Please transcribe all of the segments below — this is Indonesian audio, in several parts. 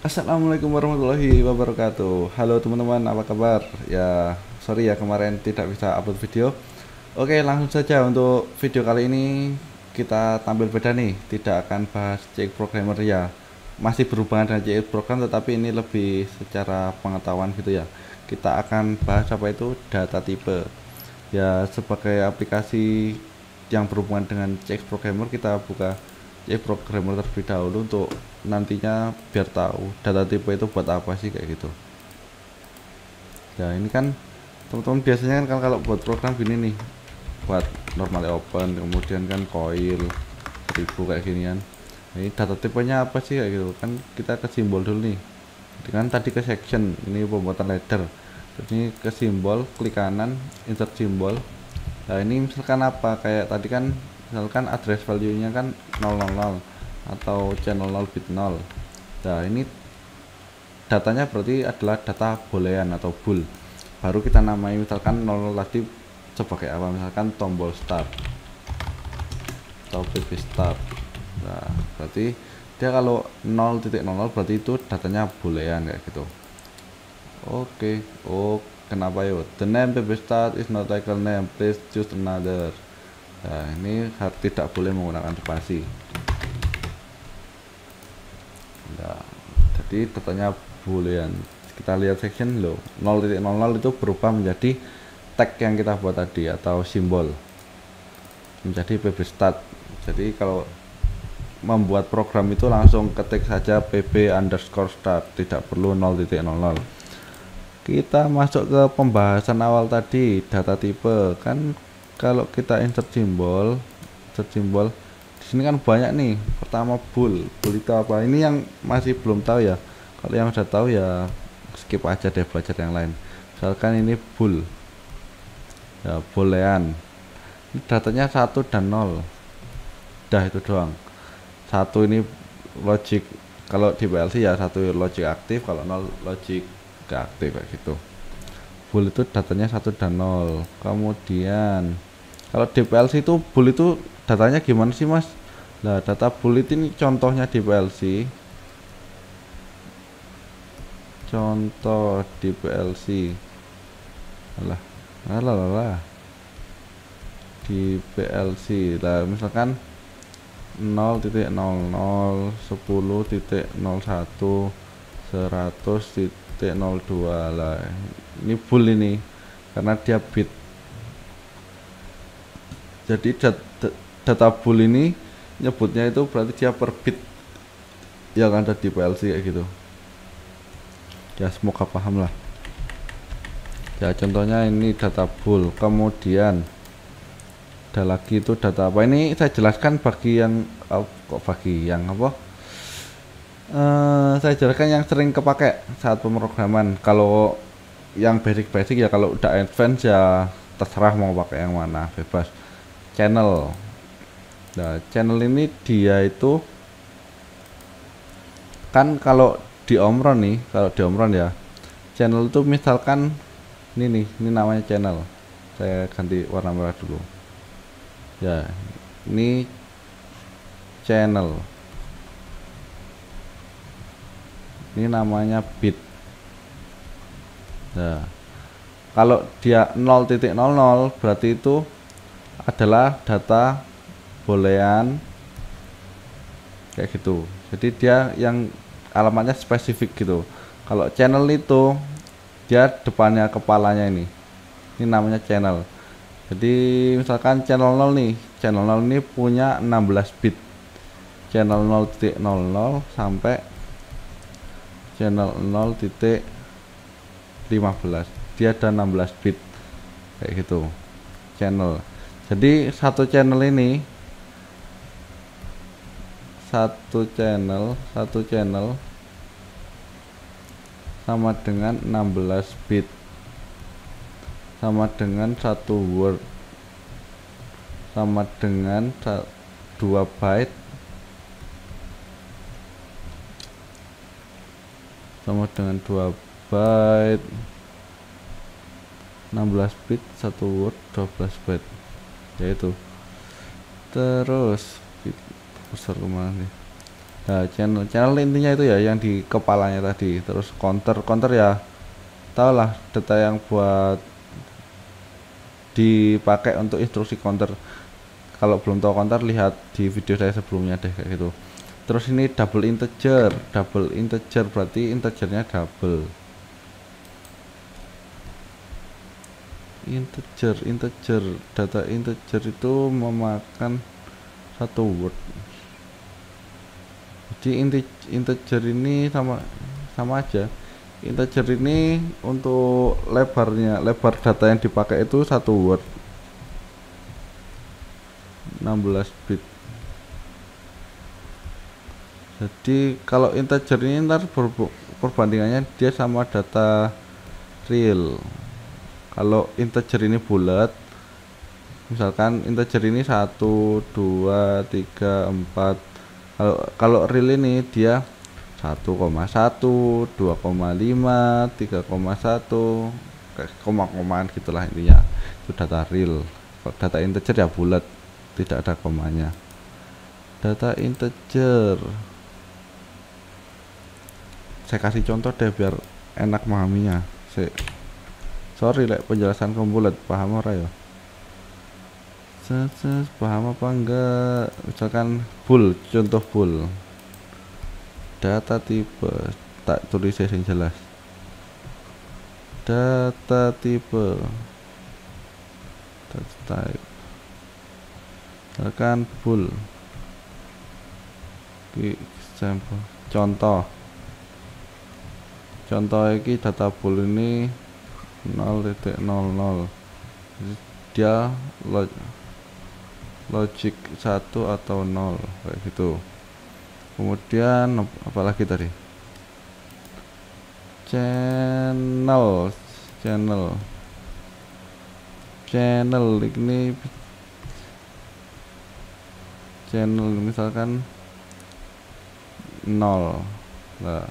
Assalamualaikum warahmatullahi wabarakatuh. Halo teman-teman, apa kabar? Ya, sorry ya kemarin tidak bisa upload video. Oke, langsung saja untuk video kali ini kita tampil beda nih. Tidak akan bahas CX programmer ya. Masih berhubungan dengan CX program tetapi ini lebih secara pengetahuan gitu ya. Kita akan bahas apa itu data tipe. Ya, sebagai aplikasi yang berhubungan dengan CX programmer kita buka programmer terlebih dahulu untuk nantinya biar tahu data tipe itu buat apa sih kayak gitu. Ya ini kan teman-teman biasanya kan kalau buat program gini nih, buat normal open kemudian kan coil 1000 kayak ginian. Nah, ini data tipenya apa sih kayak gitu kan, kita ke simbol dulu nih dengan tadi ke section, ini pembuatan ladder, terus ini ke simbol, klik kanan insert simbol. Nah ini misalkan apa, kayak tadi kan misalkan address value nya kan 000 atau channel 0 bit 0. Nah ini datanya berarti adalah data boolean atau bool, baru kita namai misalkan 00 tadi sebagai apa, misalkan tombol start atau bb start. Nah berarti dia kalau 0.00 berarti itu datanya boolean kayak gitu. Oke. Oh kenapa yo, the name bb start is not equal name, please choose another. Nah ini tidak boleh menggunakan spasi. Nah, jadi datanya boolean. Kita lihat section loh, 0.00 itu berubah menjadi tag yang kita buat tadi atau simbol menjadi pb start. Jadi kalau membuat program itu langsung ketik saja pb underscore start, tidak perlu 0.00. Kita masuk ke pembahasan awal tadi, data tipe. Kan kalau kita insert simbol di sini kan banyak nih. Pertama bool itu apa? Ini yang masih belum tahu ya. Kalau yang sudah tahu ya skip aja deh, belajar yang lain. Misalkan ini bool ya, boolean. Ini datanya 1 dan 0. Dah itu doang. Satu ini logic, kalau di PLC ya satu logic aktif, kalau 0 logic gak aktif kayak gitu. Bool itu datanya 1 dan 0. Kemudian kalau di PLC itu bool itu datanya gimana sih mas? Nah data bool ini contohnya di PLC, contoh di PLC alah alah di PLC lah, misalkan 0.00 10.01 100.02 lah, ini bool ini karena dia bit. Jadi data bool ini nyebutnya itu berarti dia per bit yang ada di PLC kayak gitu ya, semoga paham lah ya. Contohnya ini data bool. Kemudian ada lagi itu data apa, ini saya jelaskan bagi yang saya jelaskan yang sering kepake saat pemrograman. Kalau yang basic ya, kalau udah advance ya terserah mau pakai yang mana, bebas. Channel. Nah channel ini dia itu kan kalau di Omron nih, kalau di Omron ya channel itu misalkan ini nih, ini namanya channel. Saya ganti warna merah dulu ya, ini channel, ini namanya bit. Nah kalau dia 0.00 berarti itu adalah data boolean kayak gitu. Jadi dia yang alamatnya spesifik gitu. Kalau channel itu dia depannya kepalanya ini namanya channel. Jadi misalkan channel 0 nih, channel 0 ini punya 16 bit, channel 0.00 sampai channel 0.15 dia ada 16 bit kayak gitu channel. Jadi satu channel sama dengan 16 bit, sama dengan 1 word, sama dengan 2 byte, sama dengan 2 byte, 16 bit 1 word 12 byte yaitu. Terus besar kemana nih, Nah, channel intinya itu ya yang di kepalanya tadi. Terus counter ya, tau lah data yang buat dipakai untuk instruksi counter. Kalau belum tahu counter, lihat di video saya sebelumnya deh kayak gitu. Terus ini double integer berarti integernya double. Integer data integer itu memakan satu word. Jadi integer ini sama aja. Integer ini untuk lebar data yang dipakai itu satu word, 16 bit. Jadi kalau integer ini ntar perbandingannya dia sama data real. Kalau integer ini bulat, misalkan integer ini 1 2 3 4. Kalau real ini dia 1,1 2,5 3,1 kayak koma-komaan gitulah intinya. Itu data real. Kalau data integer ya bulat, tidak ada komanya. Data integer, saya kasih contoh deh biar enak memahaminya. Sorry penjelasan bulat, paham ora ya? Paham apa enggak? Misalkan contoh bool. Data tipe, tak tulis yang jelas. Data tipe, data type. Misalkan bool. Example. Contoh ini data bool ini 0.00. Dia logic 1 atau 0 kayak gitu. Kemudian apalagi tadi, channel ini channel misalkan 0. Nah,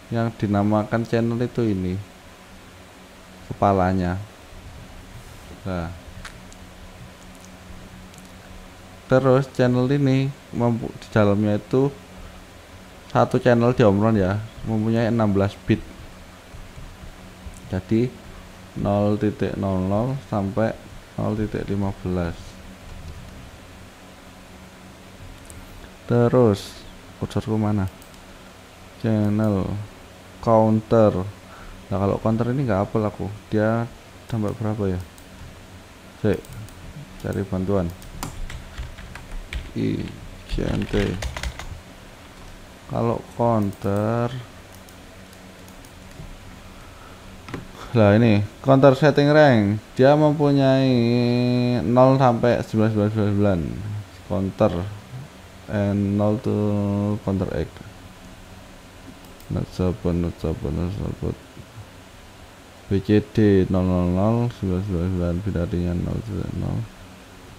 yang dinamakan channel itu ini kepalanya. Nah, terus channel ini di dalamnya itu satu channel diomron ya, mempunyai 16 bit. Jadi 0.00 sampai 0.15. Terus kursorku mana? Channel counter. Nah, kalau counter ini nggak hafal aku. Dia sampai berapa ya? Cari bantuan. ICNT. Kalau counter, lah ini counter setting rank, dia mempunyai 0 sampai 1999 counter and 0 to counter X. not support BCD 000 999 binarinya 0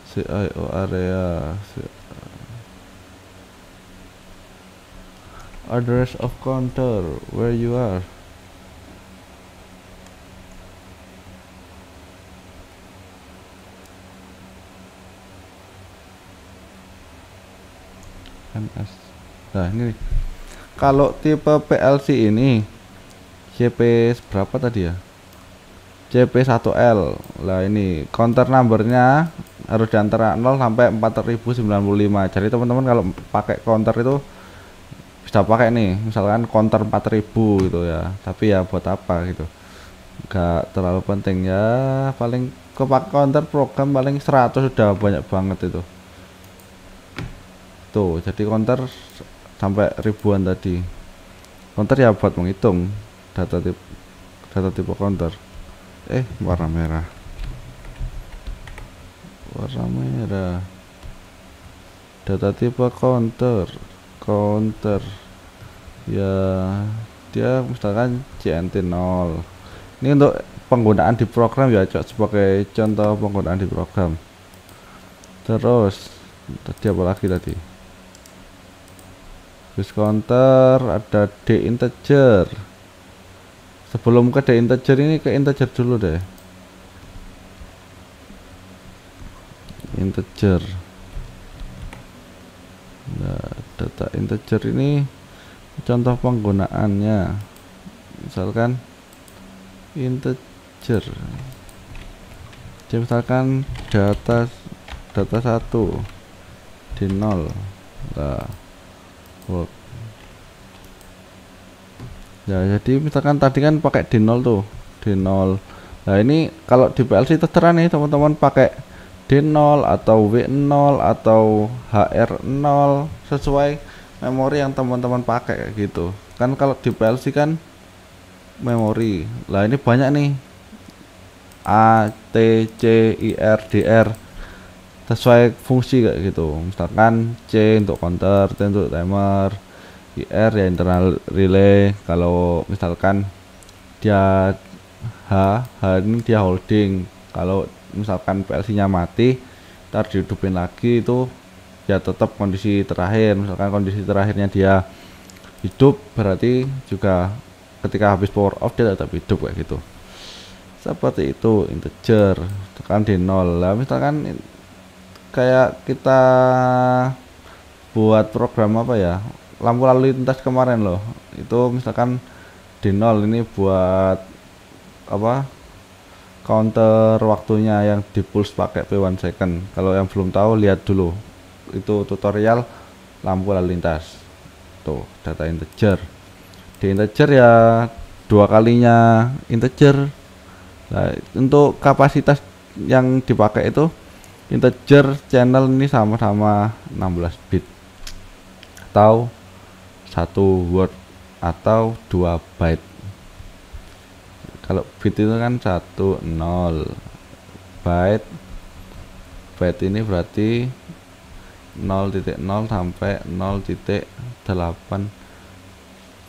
CIO area address of counter where you are. MS. Nah ini kalau tipe PLC ini CP berapa tadi ya, CP1L. Lah ini counter numbernya harus di antara 0 sampai 4095. Jadi teman-teman kalau pakai counter itu bisa pakai nih misalkan counter 4000 gitu ya, tapi ya buat apa gitu, nggak terlalu penting ya. Paling kepakai counter program paling 100 sudah banyak banget itu tuh. Jadi counter sampai ribuan tadi. Counter ya buat menghitung data tipe counter. Warna merah data tipe counter ya, dia misalkan CNT 0. Ini untuk penggunaan di program ya, sebagai contoh penggunaan di program. Terus tadi apa lagi tadi? Base counter, ada D integer. Sebelum ke D integer ini ke integer dulu deh. Integer data integer ini contoh penggunaannya, misalkan integer, jadi misalkan data 1 di 0 lah. Ya, jadi misalkan tadi kan pakai di 0 tuh, di 0. Nah, ini kalau di PLC terserah nih teman-teman pakai D0 atau W0 atau HR0 sesuai memori yang teman-teman pakai kayak gitu. Kan kalau di PLC kan memori. Lah ini banyak nih. A, T, C, I, R, D, R sesuai fungsi kayak gitu. Misalkan C untuk counter, T untuk timer, IR ya internal relay. Kalau misalkan dia H ini dia holding. Kalau misalkan PLC nya mati, ntar dihidupin lagi, itu ya tetap kondisi terakhir. Misalkan kondisi terakhirnya dia hidup, berarti juga ketika habis power off dia tetap hidup kayak gitu. Seperti itu integer, tekan di 0 lah. Misalkan kayak kita buat program apa ya, lampu lalu lintas kemarin loh, itu misalkan di 0 ini buat apa, counter waktunya yang di pulse pakai P1 second. Kalau yang belum tahu lihat dulu, itu tutorial lampu lalu lintas. Tuh data integer, di integer ya 2 kalinya integer. Nah, untuk kapasitas yang dipakai itu integer channel ini sama-sama 16 bit atau 1 word atau 2 byte. Kalau bit itu kan 1 0, byte ini berarti 0.0 sampai 0.8,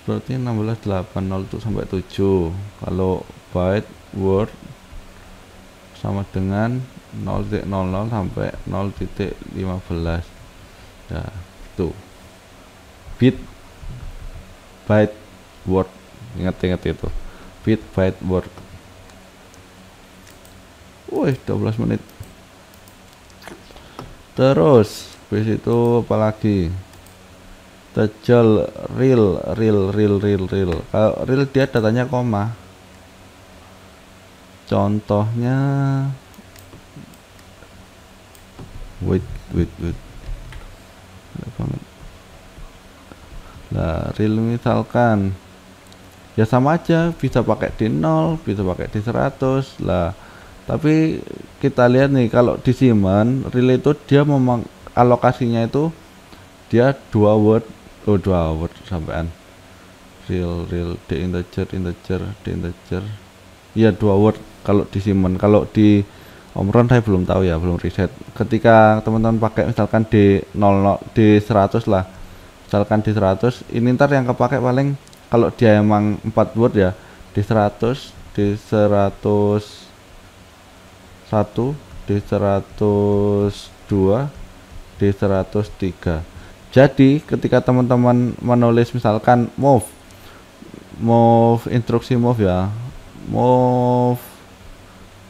berarti 1680 sampai 7. Kalau byte word sama dengan 0.00 sampai 0.15. ya itu bit byte word, ingat itu bit byte word. Wih 12 menit. Terus habis itu apalagi, Tejel real. Kalau real dia datanya koma. Contohnya wait nah, real misalkan ya sama aja, bisa pakai di 0, bisa pakai di 100 lah. Tapi kita lihat nih, kalau di Siemens real itu dia memang alokasinya itu dia 2 word sampean. Real di integer iya 2 word kalau di Siemens. Kalau di Omron saya belum tahu ya, belum riset. Ketika teman-teman pakai misalkan di 00 di 100 lah, misalkan di 100 ini ntar yang kepake paling, kalau dia emang 4 word ya di 100, di 101, di 102, di 103. Jadi ketika teman-teman menulis misalkan move instruksi move ya, move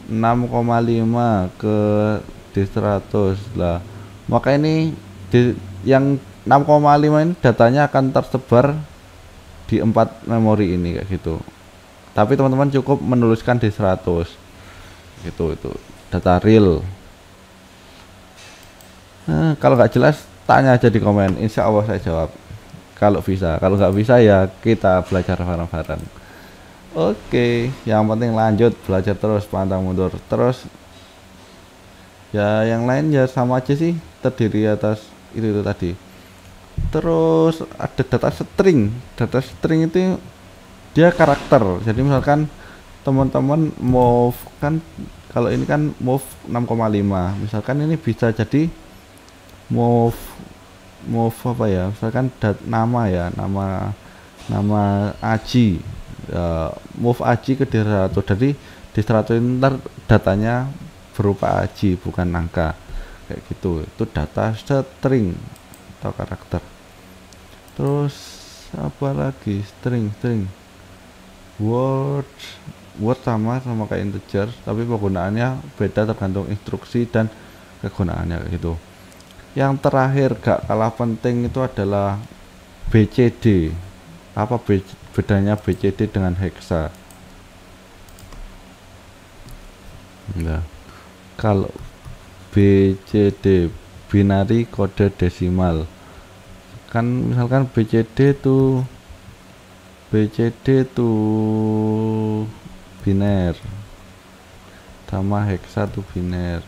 6,5 ke D100 lah, maka ini yang 6,5 ini datanya akan tersebar di 4 memori ini kayak gitu. Tapi teman-teman cukup menuliskan D100 gitu, itu data real. Kalau nggak jelas tanya aja di komen, insya Allah saya jawab kalau bisa. Kalau nggak bisa ya kita belajar bareng-bareng. Oke, yang penting lanjut belajar terus, pantang mundur terus. Ya yang lain ya sama aja sih, terdiri atas itu tadi. Terus ada data string itu dia karakter. Jadi misalkan teman-teman move kan, kalau ini kan move 6,5, misalkan ini bisa jadi move apa ya, misalkan nama Aji, move Aji ke D100. Jadi D100 ntar datanya berupa Aji bukan angka kayak gitu. Itu data string atau karakter. Terus apa lagi, string word sama kayak integer, tapi penggunaannya beda tergantung instruksi dan kegunaannya kayak gitu. Yang terakhir gak kalah penting itu adalah BCD. Apa bedanya BCD dengan hexa? Nah, kalau BCD binary kode desimal, kan misalkan BCD tuh biner, sama hexa tuh biner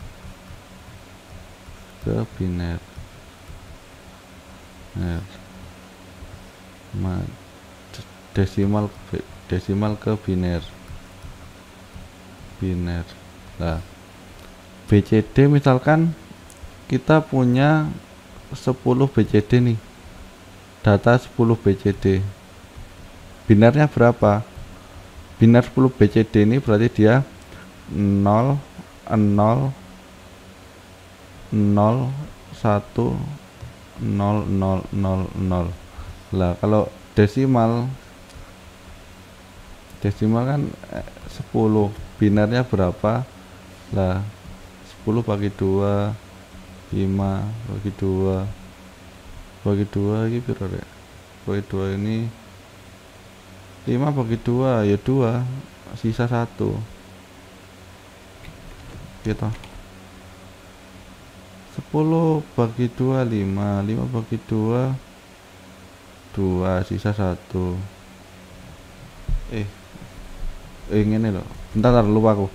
ke biner. Nah, desimal ke biner. Nah, BCD misalkan kita punya 10 BCD nih, data 10 BCD, binarnya berapa? Binar 10 BCD ini berarti dia 0 0 0 1 0 0 0 0. Lah kalau desimal kan 10, binarnya berapa? Lah 10 bagi 2, 5 bagi 2 ini piro rek? Bagi 2 ini 5 bagi 2 ya 2, sisa 1 gitu. 10 bagi 2 5 bagi 2 2, sisa 1. Ngene loh, bentar lupa aku.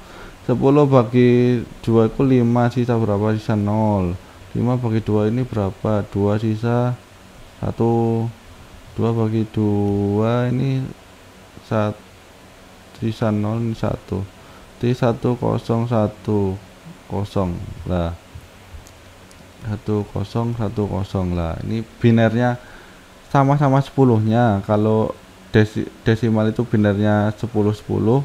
10 bagi 2 itu 5, sisa berapa? Sisa 0. 5 bagi 2 ini berapa? 2, sisa 1. 2 bagi 2 ini 1, sisa 0, ini 1. Jadi 1 0 1 0 lah. 1 0 1 0 lah. Ini binernya sama-sama 10-nya. Kalau desimal itu binernya 10 10.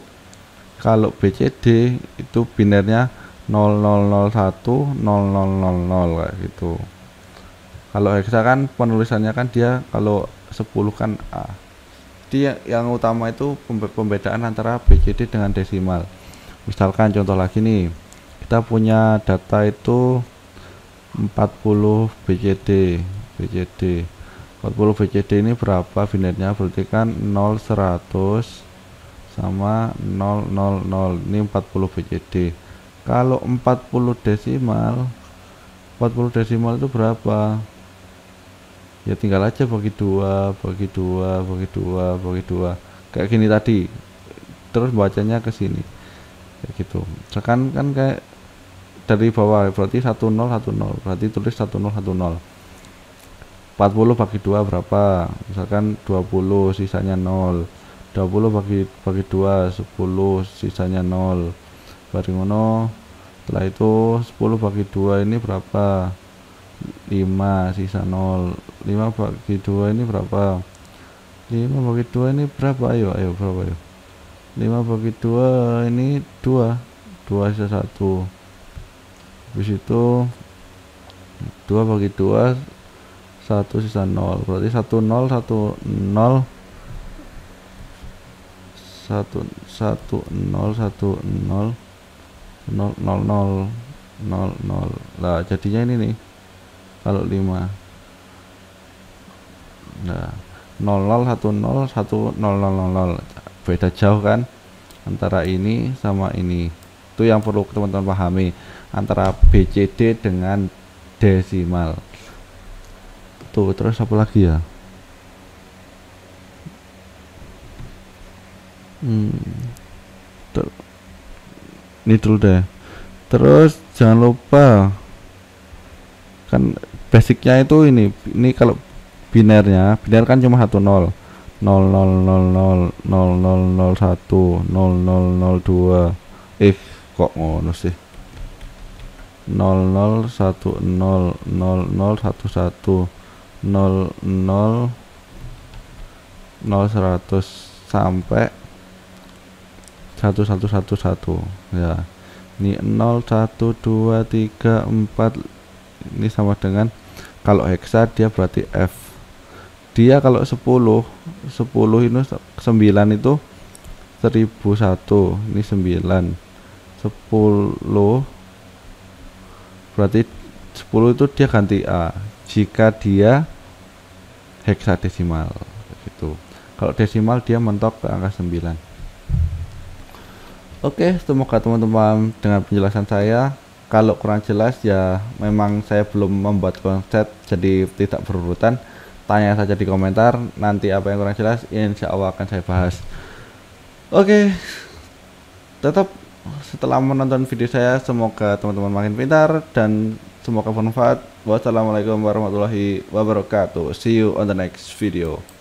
Kalau BCD itu binernya 0001 0000 kayak gitu. Kalau hexa kan penulisannya kan dia kalau 10 kan A. Dia yang utama itu pembedaan antara BCD dengan desimal. Misalkan contoh lagi nih, kita punya data itu 40 BCD. 40 BCD ini berapa binernya? Berarti kan 0 100 sama 0 0 0. Ini 40 BCD. Kalau 40 desimal itu berapa? Ya tinggal aja bagi 2 bagi 2 bagi 2 bagi 2 kayak gini tadi, terus bacanya ke sini kayak gitu. Sekarang kan kayak dari bawah berarti 1010, berarti tulis 1010. 40 bagi 2 berapa? Misalkan 20, sisanya 0. 20 bagi 2 10, sisanya 0. Bareng ngono. Setelah itu 10 bagi 2 ini berapa? 5, sisa 0. 5 bagi 2 ini berapa? 5 bagi 2 ini berapa? Ayo berapa ayo? 5 bagi 2 ini 2. 2 sisa 1. Habis itu 2 bagi 2 1, sisa 0. Berarti 10 10 1 0 1 0 1 0 0 0 0 lah jadinya ini nih kalau 5. Nah 0 0 1 0 1 0 0 0 beda jauh kan antara ini sama ini. Itu yang perlu teman-teman pahami antara BCD dengan desimal. Tuh terus apa lagi ya? Ini dulu deh. Terus jangan lupa kan basicnya itu ini kalau biner kan cuma 1 0 0 0 0 0 0 0 0 1 0 0 0 2 kok ngono sih 0 0 1 0 0 0 1 1 0 0 0 100 sampai 1 1 1 1 ya. Ini 0 1 2 3 4 ini sama dengan kalau hexa dia berarti F. Dia kalau 10 ini 9 itu 1001. Ini 9 10 berarti 10 itu dia ganti A jika dia heksadesimal gitu. Kalau desimal dia mentok ke angka 9. Oke, semoga teman-teman dengan penjelasan saya. Kalau kurang jelas ya memang saya belum membuat konsep jadi tidak berurutan. Tanya saja di komentar, nanti apa yang kurang jelas insya Allah akan saya bahas. Oke, tetap setelah menonton video saya semoga teman-teman makin pintar dan semoga bermanfaat. Wassalamualaikum warahmatullahi wabarakatuh. See you on the next video.